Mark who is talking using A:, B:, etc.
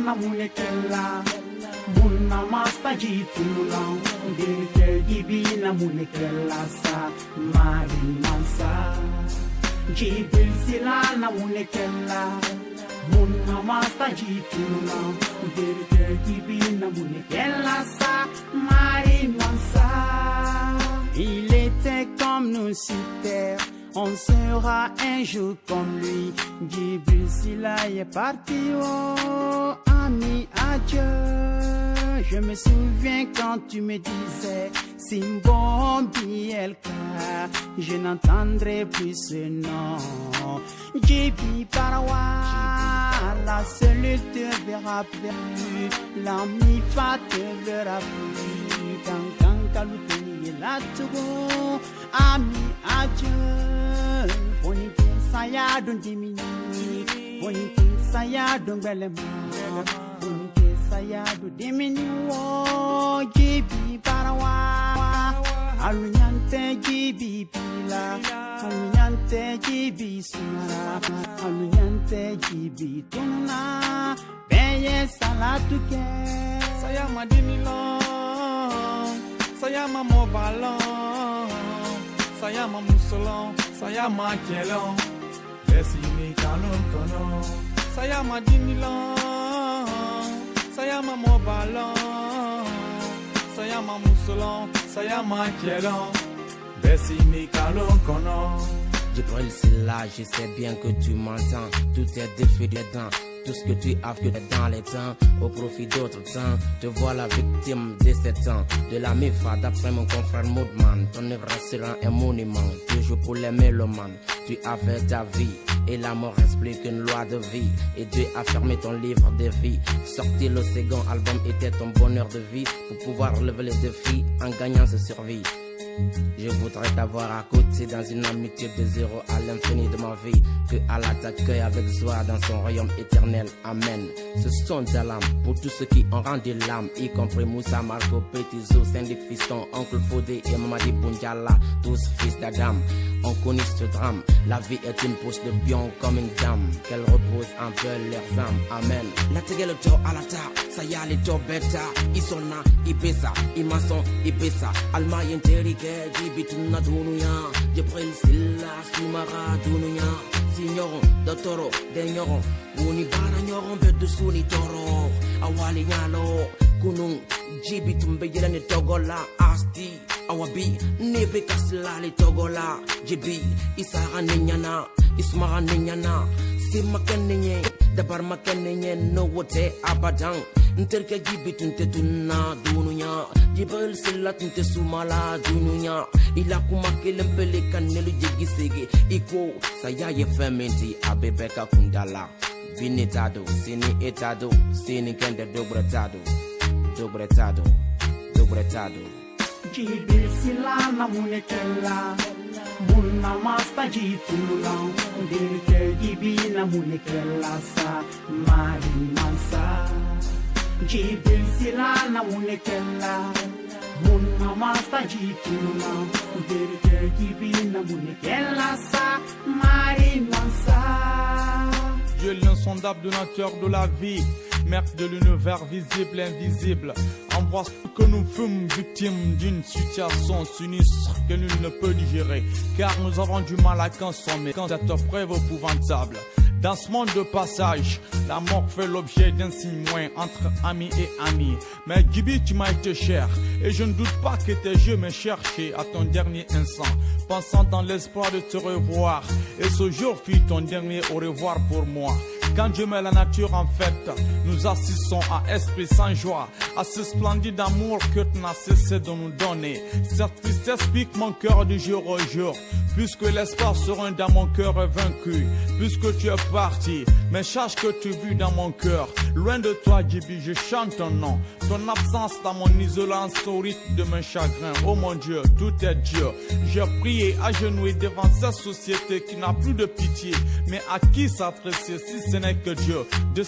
A: na munekella munna masta jitula dirke gibi na munekella sa mari mansa jibil sila na munekella munna masta jitula dirke gibi na munekella sa mari mansa. Il était comme nous sur terre, on sera un jour comme lui. Djibril Silla est parti, oh ami, adieu. Je me souviens quand tu me disais Simbo Bielka, je n'entendrai plus ce nom. Djibi Parawa, la cellule te verra plus, l'ami fa te verra plus. Kankaluteni la tugo, ami, adieu. Bonite saya don dimini, bonite saya don belema, bonite saya don dimini wo Djibi Parawa, alunyante Djibi Pila, alunyante Djibi Sumara, alunyante Djibi Tuna, beye salatu ke.
B: Saya madini long, saya mobalong, saya musolong, saya makelong. Besi ni kanon kono. Saya madini long, saya mobalong, saya musolong, saya makelong. Besi ni kanon kono.
C: Djibril Silla, je sais bien que tu m'entends. Tout est défait dedans. Tout ce que tu as fait dans les temps, au profit d'autres temps, te voilà victime de 7 ans. De la MIFA, d'après mon confrère Moodman, ton œuvre sera un monument, toujours pour les mélomanes. Tu as fait ta vie, et la mort explique une loi de vie. Et Dieu a fermé ton livre de vie. Sortir le second album était ton bonheur de vie, pour pouvoir relever les défis en gagnant ce survie. Je voudrais t'avoir à côté dans une amitié de zéro à l'infini de ma vie. Que Allah t'accueille avec joie dans son royaume éternel. Amen. Ce sont des larmes pour tous ceux qui ont rendu l'âme, y compris Moussa, Marco, Petizo, Syndic Fiston, Oncle Fodé et Mamadi Bunjala, tous fils d'Adam. On connaît ce drame. La vie est une pousse de pion comme une dame. Qu'elle repose en paix leurs âmes. Amen. La tegele to alata, sayali to beta, isona, ibesa, imason, ibesa, alma yenterike, jibituna dunuya, Djibril Silla, sumara dunuya, signoron, dotoro, denyoron, unibana nyoron, bedu suni toro, awali nyalo, kunung, jibitumbe yelani togola, asti, awabi, nebe kaslali togola, jibi, isara ninyana, ismara ninyana, simakenenye, dabar makenenye, no wote abadan, nterke jibitunte tuna dunuya, Djibril Silla tunte sumala dunuya, ila kumakele mpele kanelu jigisege, iko, saya ye fementi, abebeka kundala, vinitado, sini etado, sini kende dobretado, dobretado, dobretado.
A: Djibril Silla na munekella, munna masta jitula, dirke gibi na munekella sa mari mansa. Djibril Silla na munekella, munna masta jitula, dirke gibi na munekella sa mari mansa.
B: Dieu l'insondable donateur de la vie, maître de l'univers visible et invisible, envoie que nous fûmes victimes d'une situation sinistre que nul ne peut digérer, car nous avons du mal à consommer quand cette preuve épouvantable. Dans ce monde de passage, la mort fait l'objet d'un signe moins entre amis et amis. Mais Djibi, tu m'as été cher, et je ne doute pas que tes yeux m'aient cherché à ton dernier instant, pensant dans l'espoir de te revoir. Et ce jour fut ton dernier au revoir pour moi. Quand Dieu met la nature en fête, nous assistons à esprit sans joie, à ce splendide amour que tu n'as cessé de nous donner. Cette tristesse pique mon cœur du jour au jour, puisque l'espoir serein dans mon cœur est vaincu, puisque tu es parti, mais sache que tu vis dans mon cœur. Loin de toi, Djibi, je chante ton nom, ton absence dans mon isolance au rythme de mes chagrins. Oh mon Dieu, tout est Dieu. J'ai prié agenouillé devant cette société qui n'a plus de pitié, mais à qui s'adresser si ce n'est que Dieu.